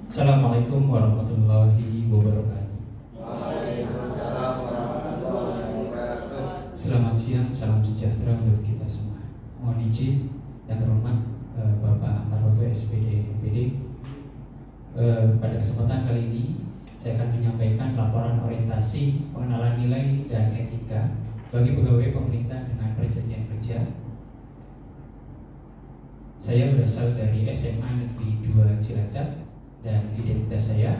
Assalamualaikum warahmatullahi wabarakatuh. Waalaikumsalam warahmatullahi wabarakatuh. Selamat siang, salam sejahtera untuk kita semua. Mohon izin yang terhormat Bapak Marwoto SPD MPD. Pada kesempatan kali ini saya akan menyampaikan laporan orientasi pengenalan nilai dan etika bagi pegawai pemerintah dengan perjanjian kerja. Saya berasal dari SMA Negeri 2 Cilacap dan identitas saya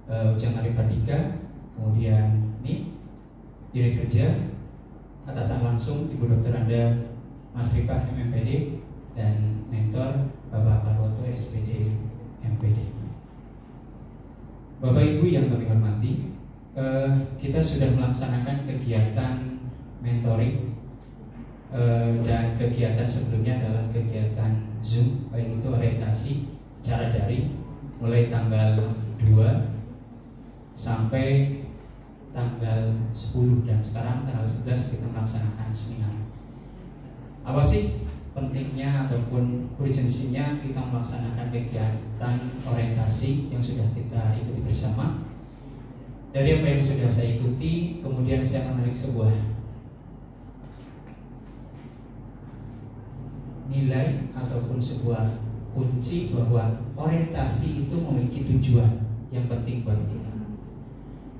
Ujang Arif Andika, kemudian NIM, unit kerja, atasan langsung Ibu Dr. Anda Mas Rifah MMPD, dan mentor Bapak Marwoto SPD MPD. Bapak Ibu yang kami hormati, kita sudah melaksanakan kegiatan mentoring dan kegiatan sebelumnya adalah kegiatan Zoom, baik itu orientasi secara daring mulai tanggal 2 sampai tanggal 10, dan sekarang tanggal 11 kita melaksanakan seminar. Apa sih pentingnya ataupun urgensinya kita melaksanakan kegiatan orientasi yang sudah kita ikuti bersama? Dari apa yang sudah saya ikuti, kemudian saya menarik sebuah nilai ataupun sebuah kunci bahwa orientasi itu memiliki tujuan yang penting buat kita.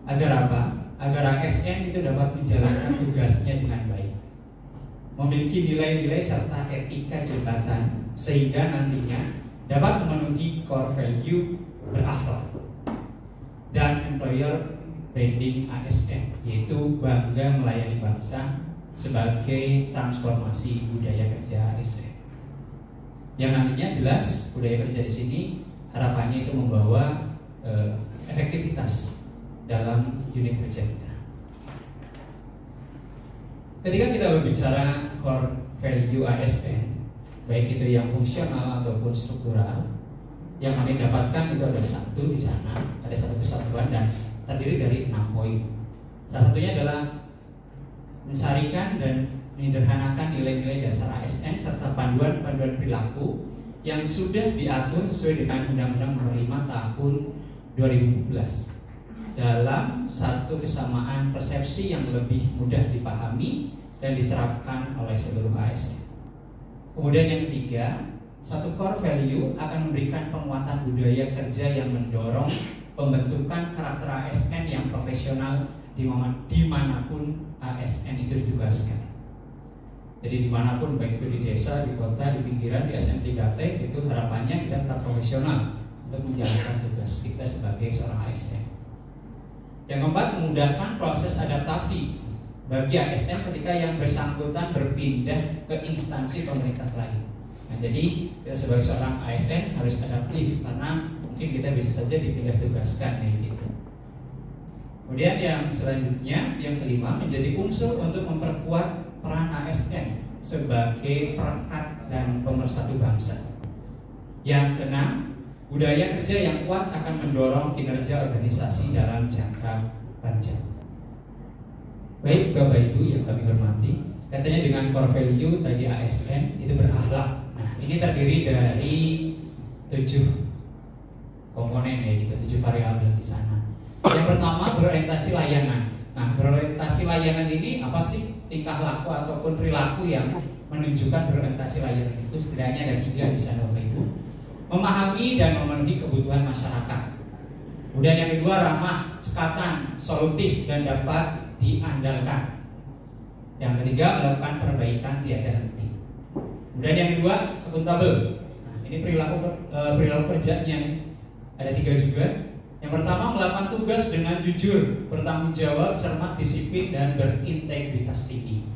Agar apa? Agar ASN itu dapat menjalankan tugasnya dengan baik, memiliki nilai-nilai serta etika jabatan, sehingga nantinya dapat memenuhi core value berakhlak dan employer branding ASN, yaitu bangga melayani bangsa sebagai transformasi budaya kerja ASN. Yang nantinya jelas budaya kerja di sini harapannya itu membawa efektivitas dalam unit kerja kita. Ketika kita berbicara core value ASN, baik itu yang fungsional ataupun struktural, yang kami dapatkan itu ada satu di sana, ada satu kesatuan dan terdiri dari 6 poin. Salah satunya adalah mensarikan dan menyederhanakan nilai-nilai dasar ASN serta panduan-panduan perilaku yang sudah diatur sesuai dengan Undang-Undang Nomor 5 Tahun 2012 dalam satu kesamaan persepsi yang lebih mudah dipahami dan diterapkan oleh seluruh ASN. Kemudian yang ketiga, satu core value akan memberikan penguatan budaya kerja yang mendorong pembentukan karakter ASN yang profesional dimanapun ASN itu ditugaskan. Jadi dimanapun, baik itu di desa, di kota, di pinggiran, di ASN 3T, itu harapannya kita tetap profesional untuk menjalankan tugas kita sebagai seorang ASN. Yang keempat, memudahkan proses adaptasi bagi ASN ketika yang bersangkutan berpindah ke instansi pemerintah lain. Nah, jadi kita sebagai seorang ASN harus adaptif karena mungkin kita bisa saja dipindah tugaskan gitu. Kemudian yang selanjutnya, yang kelima, menjadi unsur untuk memperkuat peran ASN sebagai perekat dan pemersatu bangsa. Yang keenam, budaya kerja yang kuat akan mendorong kinerja organisasi dalam jangka panjang. Baik Bapak Ibu yang kami hormati, katanya dengan core value tadi ASN itu berakhlak. Nah, ini terdiri dari 7 komponen ya gitu, 7 variabel di sana. Yang pertama, berorientasi layanan. Nah, berorientasi layanan ini apa sih? Tingkah laku ataupun perilaku yang menunjukkan berorientasi layanan itu setidaknya ada 3 di sana Bapak Ibu. Memahami dan memenuhi kebutuhan masyarakat. Kemudian yang kedua, ramah, cekatan, solutif dan dapat diandalkan. Yang ketiga, melakukan perbaikan tiada henti. Kemudian yang kedua, akuntabel. Nah, ini perilaku kerjanya nih. Ada 3 juga. Yang pertama, melakukan tugas dengan jujur, bertanggung jawab, cermat, disiplin, dan berintegritas tinggi.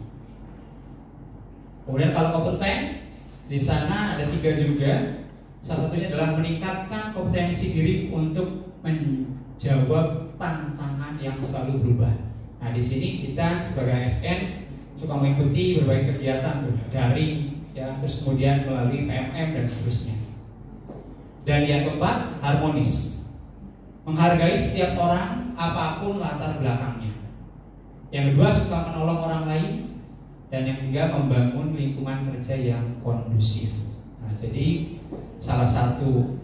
Kemudian kalau kompeten, di sana ada 3 juga. Salah satunya adalah meningkatkan kompetensi diri untuk menjawab tantangan yang selalu berubah. Nah, di sini kita sebagai ASN suka mengikuti berbagai kegiatan daring, ya, terus kemudian melalui PMM dan seterusnya. Dan yang keempat, harmonis. Menghargai setiap orang apapun latar belakangnya. Yang kedua, suka menolong orang lain. Dan yang ketiga, membangun lingkungan kerja yang kondusif. Nah, jadi salah satu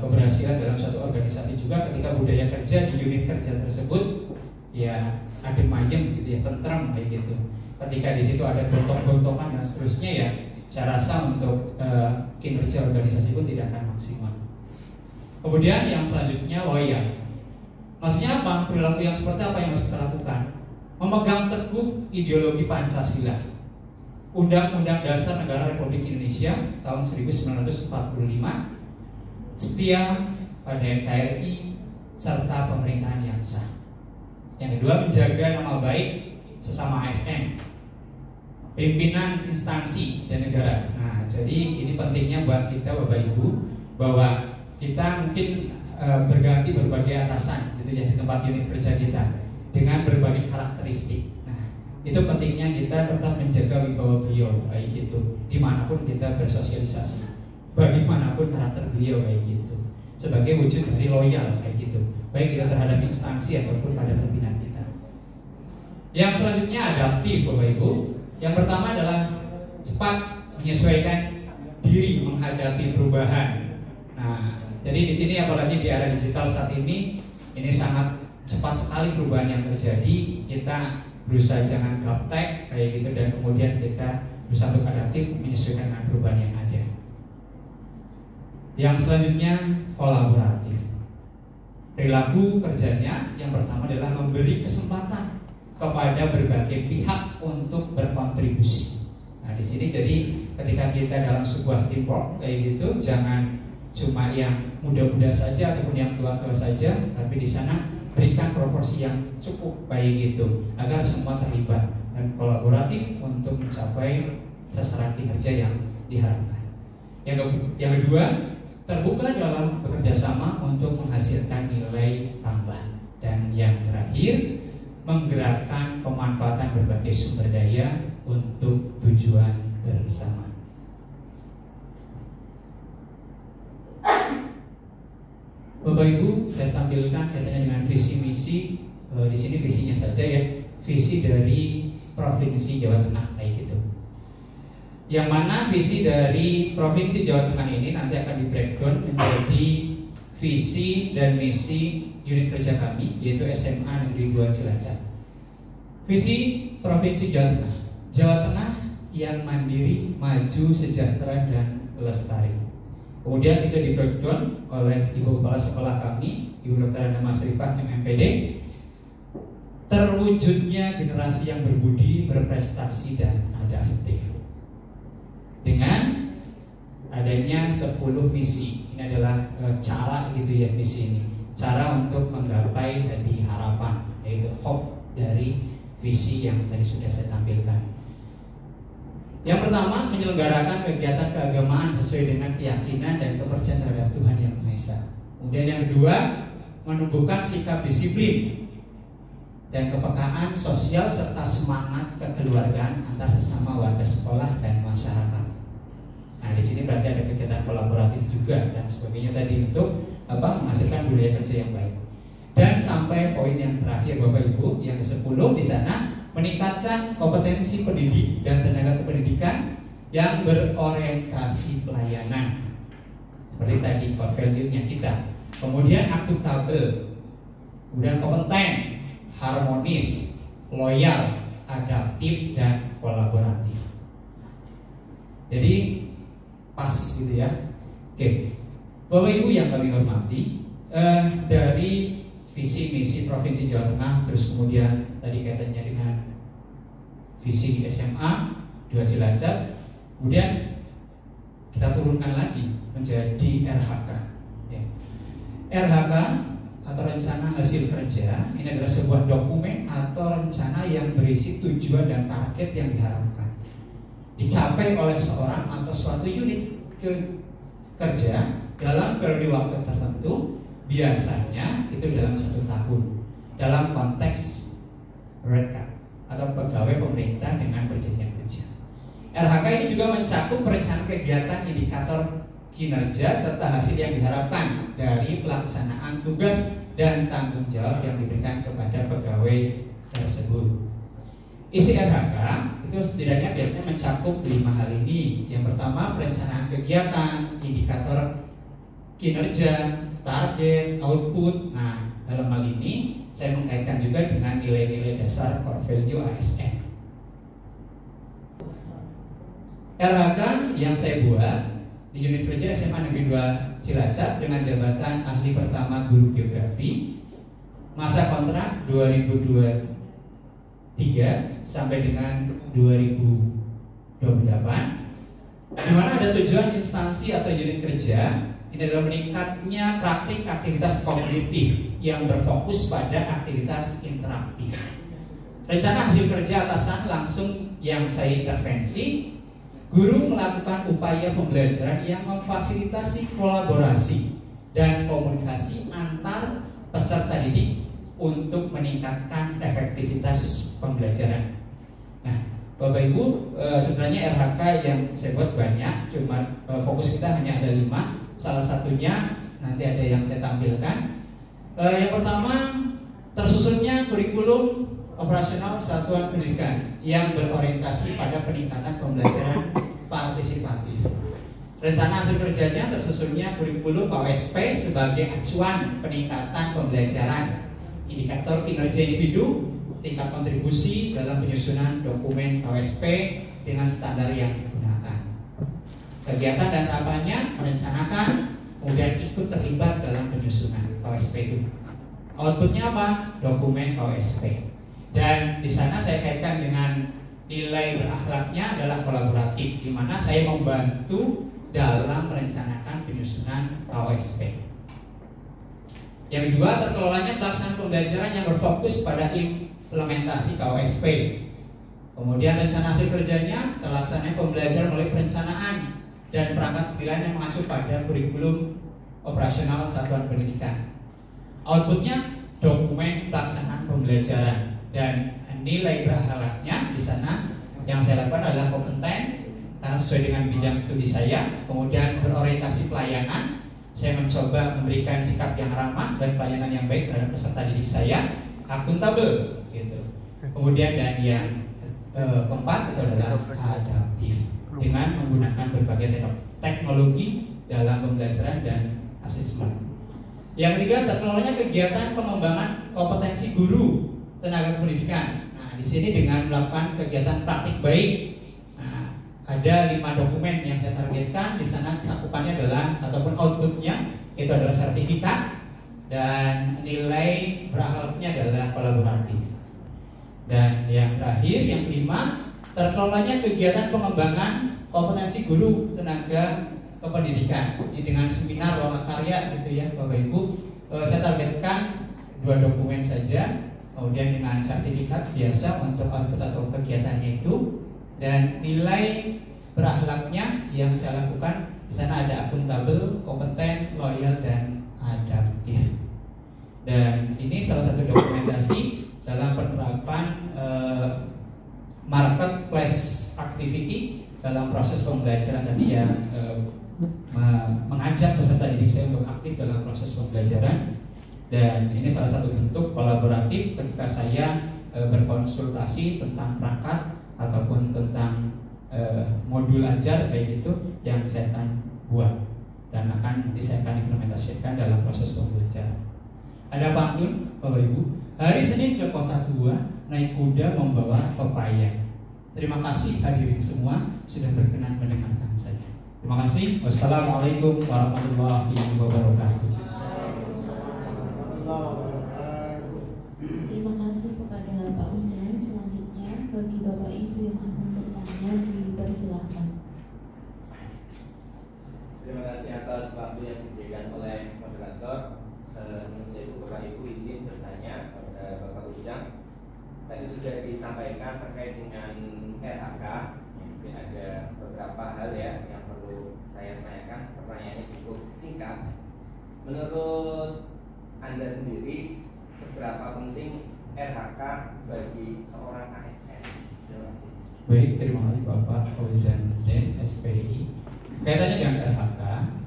keberhasilan dalam suatu organisasi juga ketika budaya kerja di unit kerja tersebut ya adem ayem gitu ya, tentram kayak gitu. Ketika di situ ada gontok-gontokan dan seterusnya ya, saya rasa untuk kinerja organisasi pun tidak akan maksimal. Kemudian yang selanjutnya loyal. Maksudnya apa? Perilaku yang seperti apa yang harus kita lakukan? Memegang teguh ideologi Pancasila, Undang-Undang Dasar Negara Republik Indonesia tahun 1945, setia pada NKRI serta pemerintahan yang sah. Yang kedua, menjaga nama baik sesama ASN, pimpinan instansi dan negara. Nah, jadi ini pentingnya buat kita Bapak Ibu, bahwa kita mungkin berganti berbagai atasan gitu ya di tempat unit kerja kita dengan berbagai karakteristik. Nah, itu pentingnya kita tetap menjaga wibawa beliau kayak gitu, dimanapun kita bersosialisasi, bagaimanapun karakter beliau kayak gitu, sebagai wujud dari loyal kayak gitu, baik kita terhadap instansi ataupun pada pimpinan kita. Yang selanjutnya adaptif Bapak Ibu. Yang pertama adalah cepat menyesuaikan diri menghadapi perubahan. Nah, jadi di sini apalagi di era digital saat ini sangat cepat sekali perubahan yang terjadi. Kita berusaha jangan gaptek kayak gitu, dan kemudian kita berusaha untuk adaptif menyesuaikan dengan perubahan yang ada. Yang selanjutnya kolaboratif. Perilaku kerjanya yang pertama adalah memberi kesempatan kepada berbagai pihak untuk berkontribusi. Nah, di sini jadi ketika kita dalam sebuah teamwork kayak gitu, jangan cuma yang muda-muda saja ataupun yang tua-tua saja, tapi di sana berikan proporsi yang cukup baik gitu, agar semua terlibat dan kolaboratif untuk mencapai sasaran kinerja yang diharapkan. Yang kedua, terbuka dalam bekerja sama untuk menghasilkan nilai tambah. Dan yang terakhir, menggerakkan pemanfaatan berbagai sumber daya untuk tujuan bersama. Bapak Ibu, saya tampilkan kaitannya dengan visi misi. Di sini visinya saja ya, visi dari Provinsi Jawa Tengah kayak gitu. Yang mana visi dari Provinsi Jawa Tengah ini nanti akan di breakdown menjadi visi dan misi unit kerja kami, yaitu SMA Negeri 2 Cilacap. Visi Provinsi Jawa Tengah, Jawa Tengah yang mandiri, maju, sejahtera dan lestari. Kemudian itu di breakdown oleh Ibu Kepala Sekolah kami, Ibu Dr. Ana Masrifah MMPD. Terwujudnya generasi yang berbudi, berprestasi dan adaptif. Dengan adanya 10 misi, ini adalah cara gitu ya, misi ini, cara untuk menggapai tadi harapan, yaitu hope dari visi yang tadi sudah saya tampilkan. Yang pertama, menyelenggarakan kegiatan keagamaan sesuai dengan keyakinan dan kepercayaan terhadap Tuhan Yang Maha Esa. Kemudian yang kedua, menumbuhkan sikap disiplin dan kepekaan sosial serta semangat kekeluargaan antar sesama warga sekolah dan masyarakat. Nah, di sini berarti ada kegiatan kolaboratif juga dan sebagainya tadi untuk menghasilkan budaya kerja yang baik. Dan sampai poin yang terakhir Bapak Ibu, yang ke-10 di sana, meningkatkan kompetensi pendidik dan tenaga kependidikan yang berorientasi pelayanan. Seperti tadi core value-nya kita. Kemudian akuntabel, kemudian kompeten, harmonis, loyal, adaptif dan kolaboratif. Jadi pas gitu ya. Oke, Bapak Ibu yang kami hormati, dari visi misi Provinsi Jawa Tengah, terus kemudian tadi kaitannya dengan visi SMA 2 Cilacap, kemudian kita turunkan lagi menjadi RHK. Ya. RHK atau rencana hasil kerja ini adalah sebuah dokumen atau rencana yang berisi tujuan dan target yang diharapkan dicapai oleh seorang atau suatu unit kerja dalam periode waktu tertentu, biasanya itu dalam 1 tahun, dalam konteks red card atau pegawai pemerintah dengan perjanjian kerja. RHK ini juga mencakup perencanaan kegiatan, indikator kinerja serta hasil yang diharapkan dari pelaksanaan tugas dan tanggung jawab yang diberikan kepada pegawai tersebut. Isi RHK itu setidaknya biasanya mencakup 5 hal ini. Yang pertama, perencanaan kegiatan, indikator kinerja, target, output. Nah, dalam hal ini saya mengkaitkan juga dengan nilai-nilai dasar core value ASN. RHK yang saya buat di unit kerja SMA Negeri 2 Cilacap dengan jabatan ahli pertama guru geografi, masa kontrak 2023 sampai dengan 2028, di mana ada tujuan instansi atau unit kerja ini adalah meningkatnya praktik aktivitas kognitif yang berfokus pada aktivitas interaktif. Rencana hasil kerja atasan langsung yang saya intervensi, guru melakukan upaya pembelajaran yang memfasilitasi kolaborasi dan komunikasi antar peserta didik untuk meningkatkan efektivitas pembelajaran. Nah, Bapak Ibu, sebenarnya RHK yang saya buat banyak, cuma fokus kita hanya ada 5. Salah satunya nanti ada yang saya tampilkan. Yang pertama, tersusunnya kurikulum operasional satuan pendidikan yang berorientasi pada peningkatan pembelajaran partisipatif. Rencana hasil kerjanya tersusunnya kurikulum KWSP sebagai acuan peningkatan pembelajaran, indikator kinerja individu, tingkat kontribusi dalam penyusunan dokumen KWSP dengan standar yang digunakan. Kegiatan dan tahapannya merencanakan, kemudian ikut terlibat dalam penyusunan KWSP itu. Outputnya apa? Dokumen KWSP. Dan di sana saya kaitkan dengan nilai berakhlaknya adalah kolaboratif, di mana saya membantu dalam merencanakan penyusunan KWSP. Yang kedua, terkelolanya pelaksanaan pembelajaran yang berfokus pada implementasi KWSP. Kemudian rencana hasil kerjanya terlaksananya pembelajaran melalui perencanaan dan perangkat pilihan yang mengacu pada kurikulum operasional satuan pendidikan. Outputnya dokumen pelaksanaan pembelajaran, dan nilai berakhlaknya di sana yang saya lakukan adalah kompeten karena sesuai dengan bidang studi saya. Kemudian berorientasi pelayanan, saya mencoba memberikan sikap yang ramah dan pelayanan yang baik terhadap peserta didik saya. Akuntabel, gitu. Kemudian dan yang keempat itu adalah adaptif, dengan menggunakan berbagai teknologi dalam pembelajaran dan asesmen. Yang ketiga, terkelolanya kegiatan pengembangan kompetensi guru tenaga pendidikan. Nah, di sini dengan melakukan kegiatan praktik baik. Nah, ada 5 dokumen yang saya targetkan. Di sana cakupannya adalah ataupun outputnya itu adalah sertifikat, dan nilai berakhlaknya adalah kolaboratif. Dan yang terakhir, yang kelima, terkelolanya kegiatan pengembangan kompetensi guru tenaga kependidikan. Ini dengan seminar loka karya gitu ya Bapak Ibu. Saya targetkan 2 dokumen saja. Kemudian dengan sertifikat biasa untuk output atau kegiatannya itu, dan nilai berakhlaknya yang saya lakukan di sana ada akuntabel, kompeten, loyal, dan adaptif. Dan ini salah satu dokumentasi dalam penerapan marketplace activity dalam proses pembelajaran tadi yang mengajak peserta didik saya untuk aktif dalam proses pembelajaran. Dan ini salah satu bentuk kolaboratif ketika saya berkonsultasi tentang perangkat ataupun tentang modul ajar kayak gitu yang saya akan buat dan akan nanti saya akan implementasikan dalam proses pembelajaran. Ada pantun Bapak Ibu. Hari Senin ke Kota Tua, naik kuda membawa pepaya. Terima kasih hadirin semua sudah berkenan mendengarkan saya. Terima kasih. Wassalamualaikum warahmatullahi wabarakatuh. Terima kasih kepada Pak Ujan. Selanjutnya bagi Bapak Ibu yang akan bertanya dipersilakan. Terima kasih atas waktu yang diberikan oleh moderator. Saya Bapak Ibu izin bertanya kepada Bapak Ujang. Tadi sudah disampaikan terkait dengan RHK. Mungkin ada beberapa hal ya yang perlu saya tanyakan. Pertanyaannya cukup singkat. Menurut Anda sendiri, seberapa penting RHK bagi seorang ASN? Terima kasih. Baik, terima kasih Bapak Fauzan Zain, SPDI. Kaitannya dengan RHK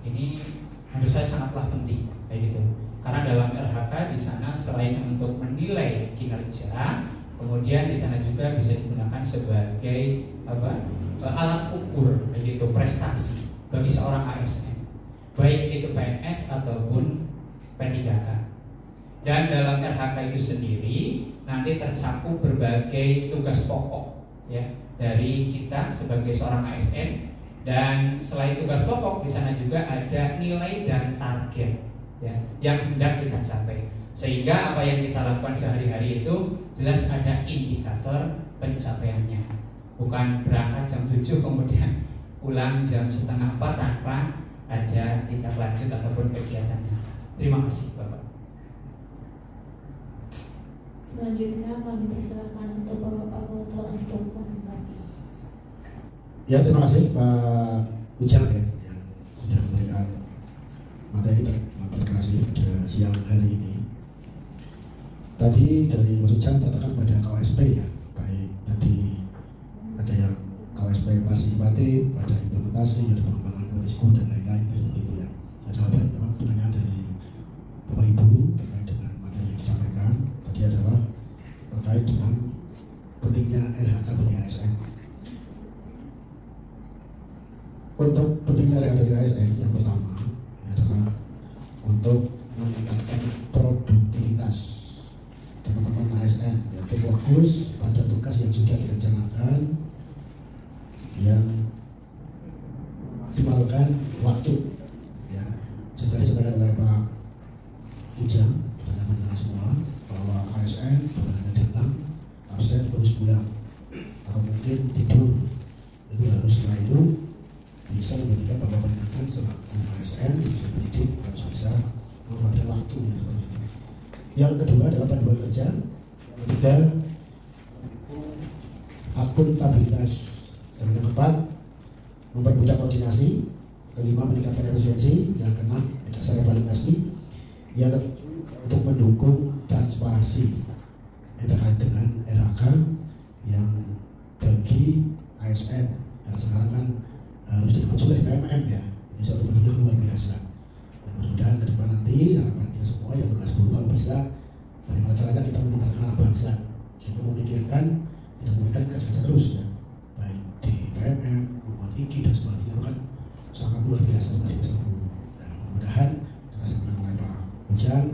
ini menurut saya sangatlah penting kayak gitu. Karena dalam RHK di sana selain untuk menilai kinerja, kemudian di sana juga bisa digunakan sebagai alat ukur begitu prestasi bagi seorang ASN, baik itu PNS ataupun P3K. Dan dalam RHK itu sendiri nanti tercakup berbagai tugas pokok ya dari kita sebagai seorang ASN, dan selain tugas pokok di sana juga ada nilai dan target ya yang hendak kita capai, sehingga apa yang kita lakukan sehari-hari itu jelas ada indikator pencapaiannya, bukan berangkat jam 7 kemudian pulang jam 3:30 tanpa ada tindak lanjut ataupun kegiatannya. Terima kasih Bapak. Selanjutnya kami persilakan untuk Bapak Woto untuk menanggapi. Ya, terima kasih Pak Ujang ya yang sudah memberikan materi terkasih pada siang hari ini. Tadi dari Mas Ujang tertekan pada KWSP ya, baik tadi ada yang KWSP partisipatif, ada implementasi, ada pengembangan politisku dan lain-lain seperti itu ya. Saya jawabkan memang pertanyaan dari Bapak Ibu terkait dengan materi yang disampaikan tadi adalah terkait dengan pentingnya RHK bagi ASN. Untuk pentingnya RHK dari ASN yang pertama ini adalah untuk meningkatkan produktivitas teman-teman ASN, yaitu fokus pada tugas yang sudah direncanakan, yang maksimalkan waktu ya. Setelah disampaikan oleh Pak Ujang teman-teman semua bahwa ASN bukan hanya datang absen terus pulang atau mungkin tidur, itu harus selalu bisa memberikan bahwa pendidikan selaku ASN bisa pendidik harus bisa memanfaatkan waktu ya, seperti itu. Yang kedua adalah panduan kerja, yang ketiga akuntabilitas, dan yang keempat mempermudah koordinasi, kelima meningkatkan efisiensi, yang keenam berdasarkan evaluasi, yang ketujuh untuk mendukung transparansi yang terkait dengan RHK yang bagi ASN yang sekarang kan harus diikut juga di PMM ya. Ini suatu bentuk yang luar biasa. Dan mudah-mudahan ke depan nanti harapan kita semua yang tugas guru kalau bisa bagaimana caranya kita memintahkan anak bangsa sehingga memikirkan tidak memberikan gas-gas terus ya, baik di PMM, membuat IKI dan sebagainya itu kan sangat luar biasa tugas kita guru. Dan mudah-mudahan dengan sampaikan oleh Pak Ujang